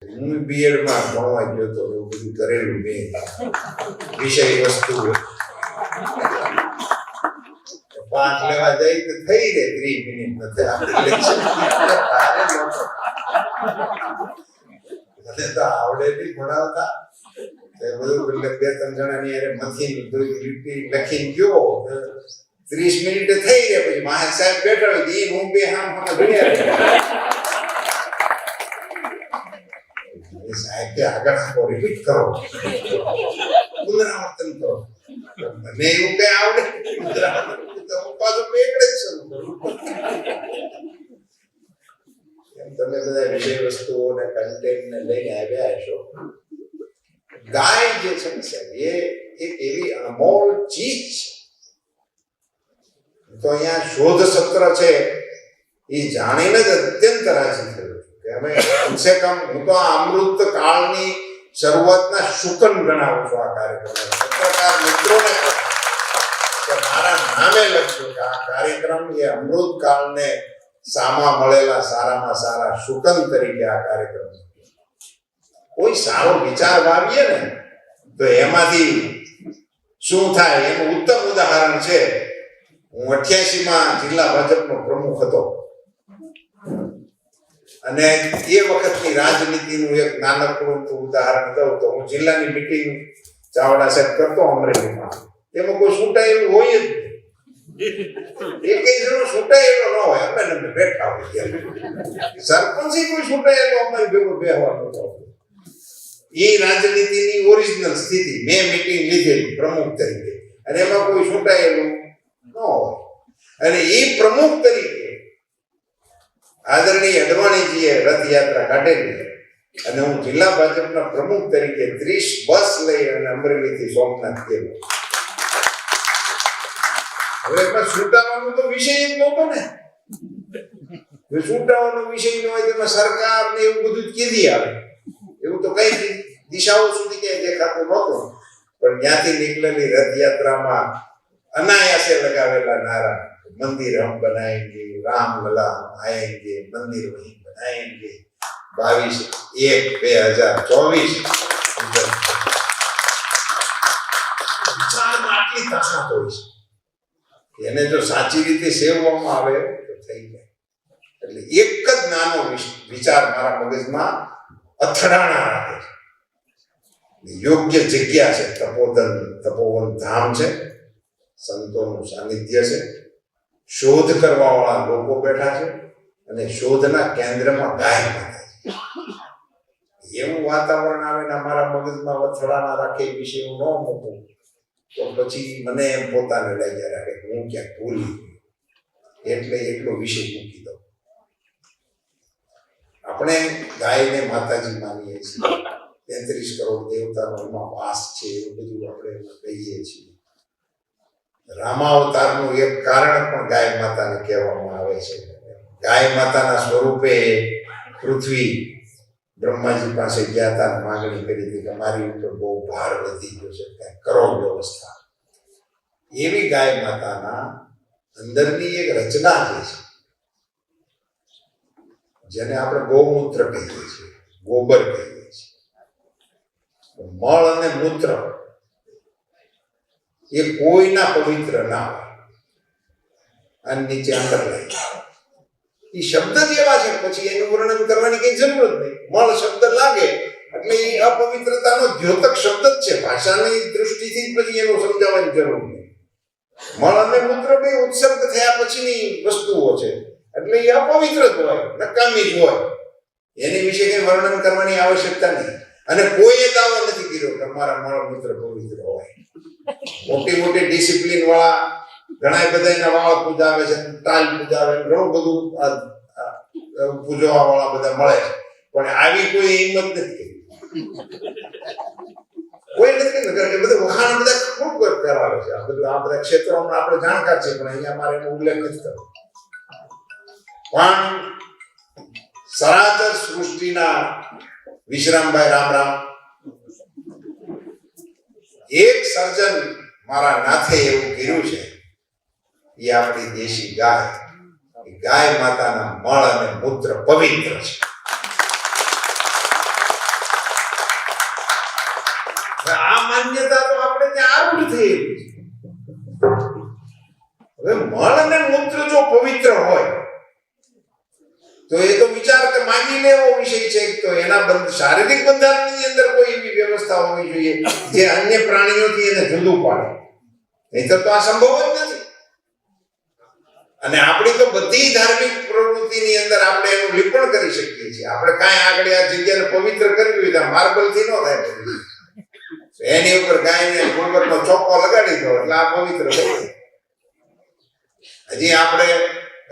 હું બીએડ માં ભણવા ગયો તો એવું બધું કરેલું મેં વિષય વસ્તુ પાઠ લેવા જાય તો થઈ રહે 30 મિનિટ નથી આપણે લેક્ચર મને તો આવડે બી ભણાવતા એ બધું એટલે 2-3 જણાની અરે મથીને લખીને ગયો 30 મિનિટ થઈ રહે પછી મહારાજ સાહેબ બેઠા હોય એ હું બે હામ ભણ્યા સાહેબ કે આગળ આપો રિપીટ કરો પુનરાવર્તન કરો મને એવું કઈ આવડે તો પાછો બેગડે જ શરૂ કરું એમ તમે બધા વિષય વસ્તુઓને કન્ટેન્ટને લઈને આવ્યા છો ગાય જે છે ને સાહેબ એ એક એવી અનમોલ ચીજ છે તો અહીંયા શોધ સત્ર છે એ જાણીને જ અત્યંત રાજી થયું અમે કમસે કમ હું તો આ અમૃત કાળની શરૂઆતના શુકન ગણાવું છું આ કાર્યક્રમ પત્રકાર મિત્રોને કે મારા નામે લખજો કે આ કાર્યક્રમ એ અમૃત કાળને સામા મળેલા સારામાં સારા શુકન તરીકે આ કાર્યક્રમ કોઈ સારો વિચાર વાવીએ ને તો એમાંથી શું થાય એનું ઉત્તમ ઉદાહરણ છે હું 88માં જિલ્લા ભાજપનો પ્રમુખ હતો અને એ વખતની રાજનીતિનું એક નાનકડું ઉદાહરણ દઉં તો હું જિલ્લાની મીટિંગ ચાવડા સાહેબ કરતો અમરેલીમાં તેમાં કોઈ છૂટાયેલું હોય જ નહીં એક જણો છૂટાયેલો ન હોય અમે બેઠા હોય સરપંચ કોઈ છૂટાયેલો અમારી ભેગો બેહવાનું એ રાજનીતિની ઓરિજિનલ સ્થિતિ મેં મીટિંગ લીધેલી પ્રમુખ તરીકે અને એમાં કોઈ છૂટાયેલું ન હોય અને એ પ્રમુખ તરીકે આદરણીય અડવાણીજીએ રથયાત્રા કાઢેલી અને હું જિલ્લા ભાજપના પ્રમુખ તરીકે 30 બસ લઈ અને અમરેલીથી સોમનાથ ગયો. હવે એમાં છૂટાવાનો તો વિષય જ નહોતો ને. જો છૂટાવાનો વિષય ન હોય તેમાં સરકાર ને એવું બધું જ કીધી આવે એવું તો કઈ દિશાઓ સુધી ક્યાંય દેખાતું નહોતું પણ ત્યાંથી નીકળેલી રથયાત્રામાં અનાયાસે લગાવેલા નારા મંदिर हम बनाएंगे राम लला आएंगे मंदिर वहीं बनाएंगे 22/1/2024 એને જો સાચી રીતે સેવવામાં આવે તો થઈ જાય એટલે એક જ નાનો વિચાર મારા મગજમાં અથડાણા રાખે છે યોગ્ય જગ્યા છે તપોવન ધામ છે સંતોનું સાનિધ્ય છે શોધ કરવા વાળા લોકો બેઠા છે અને શોધના કેન્દ્રમાં ગાય માતા છે એવું વાતાવરણ આવે ને અમારા મગજમાં વથડાના રાખે વિશે હું ન મૂકું તો પછી મને એમ પોતાને લાગ્યા રાખે હું ક્યાંક ભૂલી એટલે એટલો વિષય મૂકી દઉં આપણે ગાયને માતાજી માનીએ છીએ 33 કરોડ દેવતાનો એમાં વાસ છે એવું બધું આપણે કહીએ છીએ રામાવતારનું એક કારણ પણ ગાય માતાને કહેવામાં આવે છે ગાય માતાના સ્વરૂપે પૃથ્વી બ્રહ્માજી પાસે ગયા હતા માંગણી કરી હતી કે મારી ઉપર બહુ ભાર વધી ગયો છે કંઈક કરો વ્યવસ્થા એવી ગાય માતાના અંદરની એક રચના જે છે જેને આપણે ગૌમૂત્ર કહીએ છીએ ગોબર કહીએ છીએ મળ અને મૂત્ર એ કોઈના પવિત્ર ના હોય અને નીચે અંડરલાઈન એ શબ્દ જ એવા છે પછી એનું વર્ણન કરવાની કઈ જરૂર જ નહીં મળ શબ્દ લાગે એટલે એ અપવિત્રતાનો દ્યોતક શબ્દ જ છે ભાષાની દૃષ્ટિથી પછી એનું સમજાવવાની જરૂર નહીં મળ અને મૂત્ર બે ઉત્સર્ગ થયા પછીની વસ્તુઓ છે એટલે એ અપવિત્ર જ હોય નકામી જ હોય એની વિશે કઈ વર્ણન કરવાની આવશ્યકતા નહીં અને કોઈએ દાવો નથી કર્યો કે અમારા મળ મૂત્ર પવિત્ર હોય મોટી મોટી ડિસિપ્લિન વાળા ઘણા બધા એના વાળ પૂજાવે છે ટાલ પૂજાવે ઘણું બધું પૂજવા વાળા બધા મળે છે પણ આવી કોઈ હિંમત નથી કરી કોઈ નથી કરી બધું વખાણ બધા ખૂબ કરાવે છે આ બધા ક્ષેત્રોમાં આપણે જાણકાર છે પણ અહીંયા મારે એનો ઉલ્લેખ નથી કરવો પણ સરાચર સૃષ્ટિના વિશ્રામભાઈ રામ એક સર્જન મારા નાથે એવું કર્યું છે એ આપણી દેશી ગાય માતાના મળ અને મૂત્ર પવિત્ર છે આ માન્યતા તો આપણે ત્યાં આરૂઢ થઈ છે. હવે મળ અને મૂત્ર જો પવિત્ર હોય તો એ તો વિચાર કે માંગી લેવો વિષય છે. તો એના શારીરિક બંધારણની અંદર કોઈ એવી વ્યવસ્થા હોવી જોઈએ જે અન્ય પ્રાણીઓથી એને જુદું પાડે. નહીંતર તો આ સંભવ જ નથી. અને આપણી તો બધી ધાર્મિક પ્રવૃત્તિની અંદર આપણે એનું લીપણ કરી શકીએ છીએ. આપણે કાંઈ આગળ આ જગ્યાને પવિત્ર કરવી હોય તો માર્બલથી ન થાય. એની ઉપર ગાયને ગોબરનો ચોખ્ખો લગાડી દો એટલે આ પવિત્ર થઈ જાય. હજી આપણે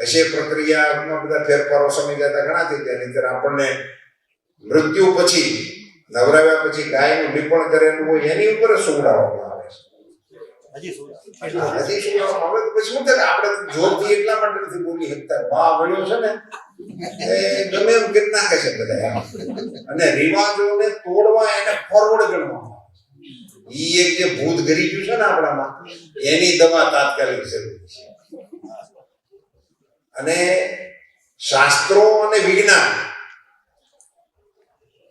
હશે પ્રક્રિયામાં બધા ફેરફારો સમય જતા ઘણા થઈ જાય. નહીંતર આપણને મૃત્યુ પછી નવરાવ્યા પછી ગાયનું લીપણ કરેલું હોય એની ઉપર સુવડાવવામાં આવે છે. હજી સુવડાવવામાં આવે તો પછી શું થાય? આપણે જોરથી એટલા માટે નથી બોલી શકતા. વાહ વળ્યો છે ને એ ગમે એમ કરી નાખે છે બધા. અને રિવાજોને તોડવા એને ફોરવર્ડ ગણવામાં આવે. ઈ એક જે ભૂત ગરી ગયું છે ને આપણામાં એની દવા તાત્કાલિક જરૂર છે. અને શાસ્ત્રો અને વિજ્ઞાન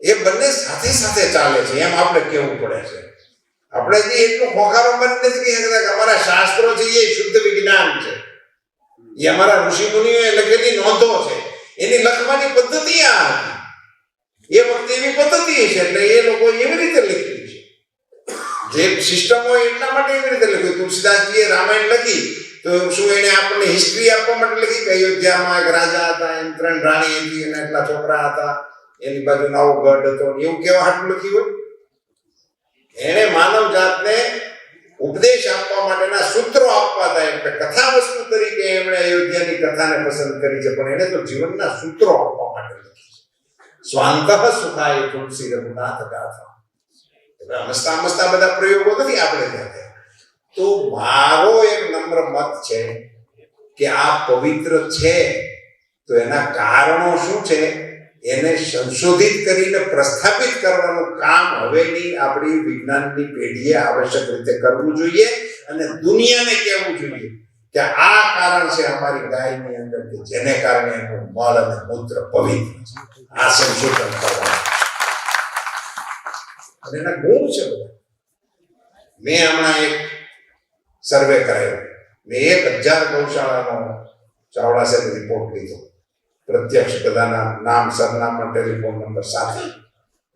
એ બંને સાથે સાથે ચાલે છે એમ આપણે કહેવું પડે છે. આપણે જે એટલું ખોખારો બંધ નથી કહી શકતા કે અમારા શાસ્ત્રો છે એ શુદ્ધ વિજ્ઞાન છે, એ અમારા ઋષિ મુનિઓએ લખેલી નોંધો છે, એની લખવાની પદ્ધતિ આ હતી. એ વખતે એવી પદ્ધતિ છે એટલે એ લોકો એવી રીતે લખ્યું છે. જે સિસ્ટમ હોય એટલા માટે એવી રીતે લખ્યું. તુલસીદાસજીએ રામાયણ લખી તો શું એને આપણને હિસ્ટ્રી આપવા માટે લખી કે અયોધ્યામાં એક રાજા હતા, એમ 3 રાણી હતી અને એટલા છોકરા હતા, એની બાજુ નવો ગઢ હતો, એવું કેવા હાટું લખ્યું હોય? એને માનવ જાતને ઉપદેશ આપવા માટેના સૂત્રો આપવા હતા. એટલે કથા વસ્તુ તરીકે એમણે અયોધ્યાની કથાને પસંદ કરી છે, પણ એને તો જીવનના સૂત્રો આપવા માટે લખી છે. સ્વાંતઃ સુખાય તુલસી રઘુનાથ ગાથા. મસ્તા મસ્તા બધા પ્રયોગો નથી આપણે ત્યાં. તો મારો એક નમ્ર મત છે કે આ પવિત્ર છે તો એના કારણો શું છે એને સંશોધિત કરીને પ્રસ્થાપિત કરવાનું કામ હવેની આપણી વિજ્ઞાનની પેઢીએ આવશ્યક રીતે કરવું જોઈએ અને દુનિયાને કહેવું જોઈએ કે આ કારણ છે અમારી ગાયની અંદર કે જેને કારણે એનું મળ અને મૂત્ર પવિત્ર છે. આ સંશોધન કરવાનું અને એના ગુણ છે બધા. મેં હમણાં એક સર્વે કરાયો. મેં 1000 ગૌશાળાનો ચાવડા સાહેબ રિપોર્ટ લીધો, પ્રત્યક્ષ બધાના નામ, સરનામા, ટેલિફોન નંબર સાથે.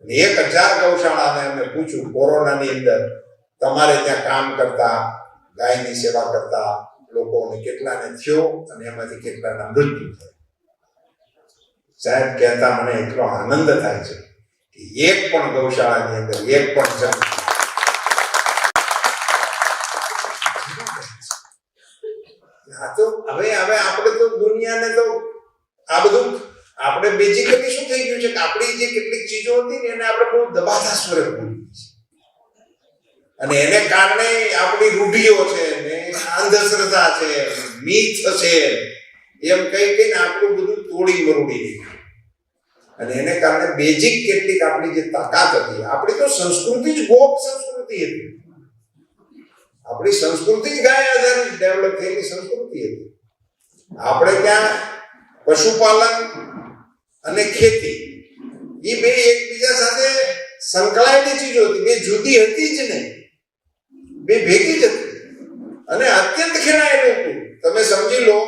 1000 ગૌશાળાને અમે પૂછ્યું કોરોનાની અંદર તમારે ત્યાં કામ કરતા ગાયની સેવા કરતા લોકોને કેટલાને થયો અને એમાંથી કેટલાના મૃત્યુ થયા. સાહેબ કહેતા મને એટલો આનંદ થાય છે કે એક પણ ગૌશાળાની અંદર એક પણ જણ તો હવે આપણે તો દુનિયાને તો આ બધું આપણે બેઝિકલી શું થઈ ગયું છે કે આપણી જે કેટલીક ચીજો હતી ને એને આપણે બહુ દબાતા સ્વરે ભૂલી છે. અને એને કારણે આપણી રૂઢિઓ છે ને અંધશ્રદ્ધા છે, મિથ છે, એમ કહીને આપણું બધું તોડી મરોડી દીધું. અને એને કારણે બેઝિક કેટલીક આપણી જે તાકાત હતી, આપણી તો સંસ્કૃતિ જ ગોપ સંસ્કૃતિ હતી. આપણી સંસ્કૃતિ જ ગાય આધારિત ડેવલપ થયેલી સંસ્કૃતિ હતી. આપણે ત્યાં પશુપાલન અને ખેતી એ બે એકબીજા સાથે સંકળાયેલી ચીજો હતી. બે જુદી હતી જ નહીં, બે ભેગી જ હતી અને અત્યંત ખેલાયેલું હતું. તમે સમજી લો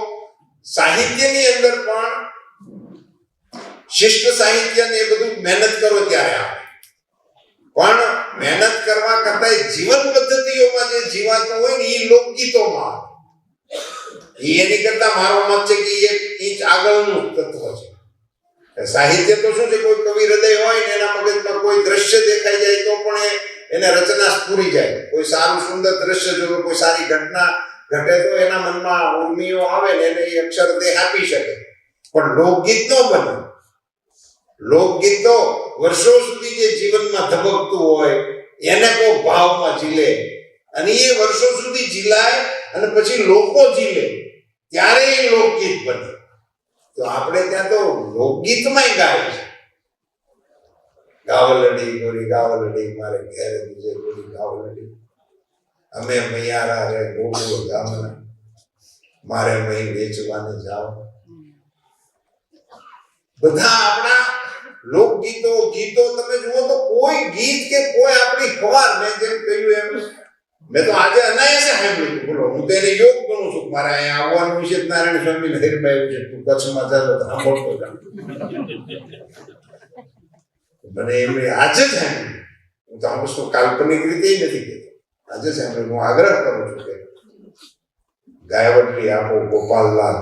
સાહિત્યની અંદર પણ શિષ્ટ સાહિત્ય ને એ બધું મહેનત કરો ત્યારે આવે, પણ મહેનત કરવા કરતા જીવન પદ્ધતિઓમાં જે જીવાતું હોય ને એ લોકગીતોમાં એની કરતા મારો મત છે કે 1 ઇંચ આગળનું તત્વ છે. સાહિત્ય તો શું છે, કોઈ કવિ હૃદય હોય ને એના મગજમાં કોઈ દ્રશ્ય દેખાઈ જાય તો પણ એને રચના સ્ફુરી જાય. કોઈ સારું સુંદર દ્રશ્ય જોયું, કોઈ સારી ઘટના ઘટે તો એના મનમાં ઉર્મિઓ આવે ને એને એ અક્ષર દેહ આપી શકે. પણ લોકગીત ન બને. લોકગીત તો વર્ષો સુધી જે જીવનમાં ધબકતું હોય એને કોઈ ભાવમાં ઝીલે અને એ વર્ષો સુધી ઝીલાય અને પછી લોકો ઝીલે ત્યારે એ લોકગીત બને. તો આપણે ત્યાં તો લોકગીતમાં ગાય છે, ગાવલડી ગોરી ગાવલડી મારે ઘેર બીજે ગોરી ગાવલડી, અમે મૈયારા રે ગોગો ગામના મારે મહી વેચવાને જાઓ. બધા આપણા લોકગીતો ગીતો તમે જુઓ તો કોઈ કોઈ ગીત કે કોઈ આપણી ખવાર મેં જેમ કહ્યું એમ મેં તો આજે અનાયાસે સાંભળ્યું હતું. બોલો, હું તો એને યોગ ગણું છું. મારે અહીંયા આવવાનું છે, નારાયણ સ્વામી નહેરમાં આવ્યું છે, તું કચ્છમાં જાજો તો સાંભળતો જા. મને એમણે આજે જ સાંભળ્યું. હું તો આમ શું કાલ્પનિક રીતે નથી કહેતો, આજે સાંભળ્યું. હું આગ્રહ કરું છું કે ગાયવટલી આપો ગોપાલલાલ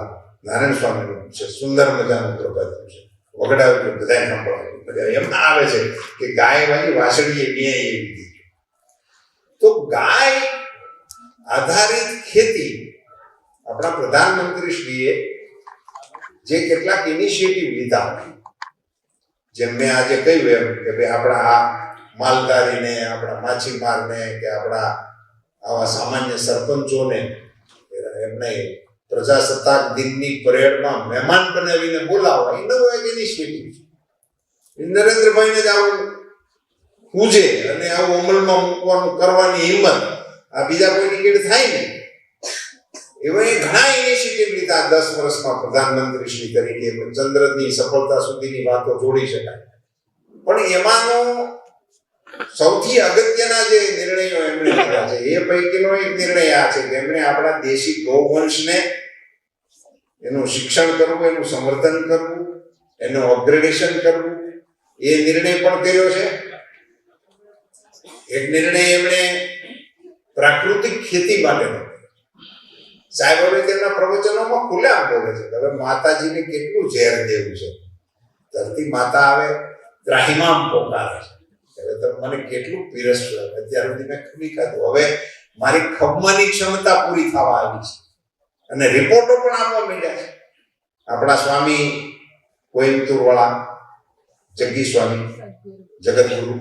નારાયણ સ્વામીનું છે, સુંદર મજાનું પ્રભાત છે, વગડાવ્યું બધા સાંભળવાનું. એમાં આવે છે કે ગાય વાળી વાસળીએ ન્યાય એવી દીધી. તો ગાય આધારિત ખેતી આપણા પ્રધાનમંત્રીશ્રીએ જે કેટલાક ઇનિશિયેટિવ લીધા, જેમ મેં આજે કહ્યું એમ કે ભાઈ આપણા આ માલધારીને, આપણા માછીમારને કે આપણા આવા સામાન્ય સરપંચોને એમને પ્રજાસત્તાક દિનની પરેડમાં મહેમાન બનાવીને બોલાવવા, એ નવો એક ઇનિશિયેટિવ છે. નરેન્દ્રભાઈને જ આવું પૂજે અને આવું અમલમાં મૂકવાનું કરવાની હિંમત આ બીજા કોઈની કીડ થાય નહીં. એવા એ ઘણા ઇનિશિયેટિવ લીધા 10 વર્ષમાં પ્રધાનમંત્રી શ્રી તરીકે. ચંદ્રની સફળતા સુધીની વાતો જોડી શકાય, પણ એમાંનો સૌથી અગત્યના જે નિર્ણયો એમણે લીધા છે એ પૈકીનો એક નિર્ણય આ છે કે એમણે આપણા દેશી ગૌવંશને એનું શિક્ષણ કરવું, એનું સંવર્ધન કરવું, એનું અપગ્રેડેશન કરવું, એ નિર્ણય પણ કર્યો છે. એક નિર્ણય એમણે પ્રાકૃતિક ખેતી માટેનો. સાહેબ હવે તેમના પ્રવચનોમાં ખુલ્લેઆમ બોલે છે કે હવે માતાજીને કેટલું ઝેર દેવું છે. ધરતી માતા આવે ત્રાહિમામ પોકારે છે, હવે તમે મને કેટલું પીરસશો. અત્યાર સુધી મેં ખમી ખાધું, હવે મારી ખમવાની ક્ષમતા પૂરી થવા આવી છે. અને રિપોર્ટો પણ આવવા માંડ્યા છે. આપણા સ્વામી કોઈમ્બતુર વાળા જગ્ગી સ્વામી જગતગુરુ,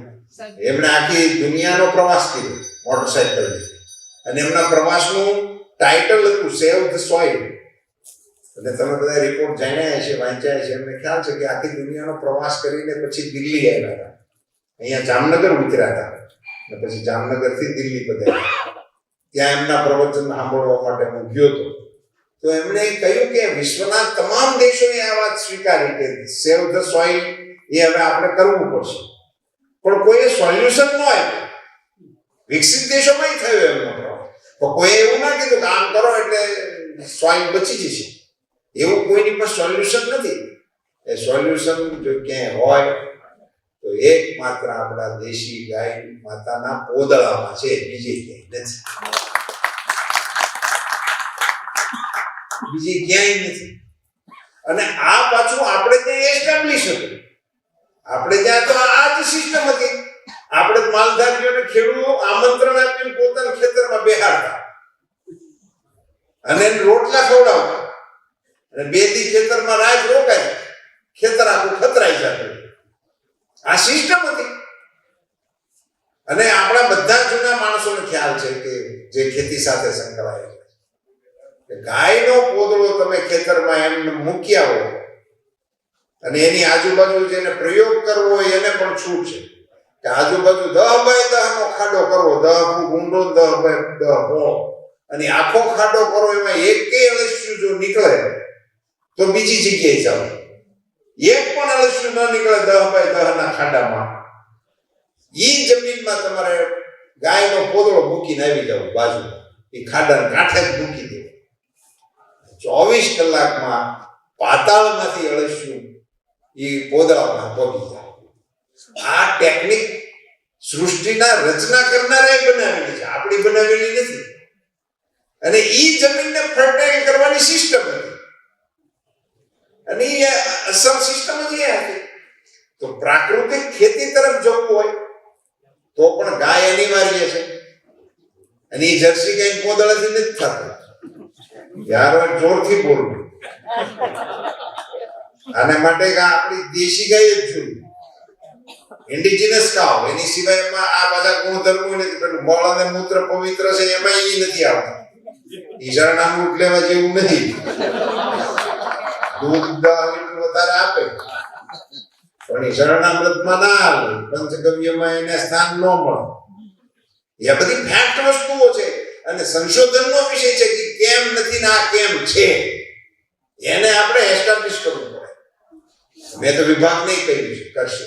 એમણે આખી દુનિયાનો પ્રવાસ કર્યો મોટરસાઇકલ લઈ, અને એમના પ્રવાસનું ટાઇટલ હતું સેવ ધ સોઇલ. અને તમે બધા રિપોર્ટ જાણ્યા છે, વાંચ્યા છે, એમને ખ્યાલ છે કે આખી દુનિયાનો પ્રવાસ કરીને પછી દિલ્હી આવ્યા હતા. અહીંયા જામનગર ઉતર્યા હતા અને પછી જામનગરથી દિલ્હી પધાર્યા. ત્યાં એમના પ્રવચન સાંભળવા માટે હું ગયો હતો. તો એમણે કહ્યું કે વિશ્વના તમામ દેશોએ આ વાત સ્વીકારી કે સેવ ધ સોઇલ એ હવે આપણે કરવું પડશે, પણ કોઈએ સોલ્યુશન ન આપ્યું. વિકસિત દેશોમાં થયો એમનો પ્રભાવ, પણ કોઈએ એવું ના કીધું કે આમ કરો એટલે સોઇલ બચી જશે. એવું કોઈની પણ સોલ્યુશન નથી. એ સોલ્યુશન જો ક્યાંય હોય તો એકમાત્ર આપણા દેશી ગાય માતાના પોદળામાં છે, બીજે ક્યાંય નથી. બીજી ક્યાંય નથી. અને આ પાછું આપણે ત્યાં એસ્ટાબ્લિશ હતું. આપણે ત્યાં તો આ જ સિસ્ટમ હતી. આપણે માલધારીઓને ખેડૂતો આમંત્રણ આપીને પોતાના ખેતરમાં બેહાડતા અને રોટલા ખવડાવતા, અને 2 દી ખેતરમાં રાત રોકાય, ખેતર આખું ખતરાઈ જતું. આ સિસ્ટમ હતી. અને આપણા બધા જૂના માણસોને ખ્યાલ છે કે જે ખેતી સાથે સંકળાયેલા છે, ગાયનો પોદળો તમે ખેતરમાં એમને મૂકી આવો અને એની આજુબાજુ જેને પ્રયોગ કરવો હોય એને પણ છૂટ છે કે આજુબાજુ 10 બાય 10 નો ખાડો કરવો, 10 ફૂટ ઊંડો, 10 બાય 10 પહોળો, અને આખો ખાડો કરો, એમાં એકેય અળસિયું જો નીકળે તો બીજી જગ્યાએ જાઓ. એક પણ અળસિયું ન નીકળે 10 બાય 10 ના ખાડામાં, ઈ જમીનમાં તમારે ગાયનો પોદળો મૂકીને આવી જાવ બાજુમાં, એ ખાડાના કાંઠે જ મૂકી દેવો. 24 કલાકમાં પાતાળમાંથી અળસિયું એ પોદળામાં પગી જાય. આ ટેકનિક સૃષ્ટિના રચના કરનારાએ બનાવેલી છે, આપણી બનાવેલી નથી. અને ઈ જમીનને ફર્ટાઇલ કરવાની સિસ્ટમ હતી, અને એ અસલ સિસ્ટમ જ એ હતી. તો પ્રાકૃતિક ખેતી તરફ જવું હોય તો પણ ગાય અનિવાર્ય છે. અને એ જર્સી ગાય પોદળાથી નથી થતું. યાર જોરથી બોલવું. આને માટે આપણી દેશી ગાય જ જોઈએ, ઇન્ડિજિનસ કાવ. એની સિવાય આ બધા ગુણધર્મો નથી. પેલું મળ અને મૂત્ર પવિત્ર છે, એમાં એ નથી આવતા. ઈશાળાનું લેવા જેવું નથી. દૂધ 10 લીટર વધારે આપે પણ ઈશાળામૃતમાં ના આવે, પંચગવ્યમાં એને સ્થાન ન મળે. એ બધી ફેક્ટ વસ્તુઓ છે અને સંશોધનનો વિષય છે કે કેમ નથી ને આ કેમ છે, એને આપણે એસ્ટાબ્લિશ કરવું પડે. મેં તો વિભાગ નહીં કહ્યું છે, કરશે.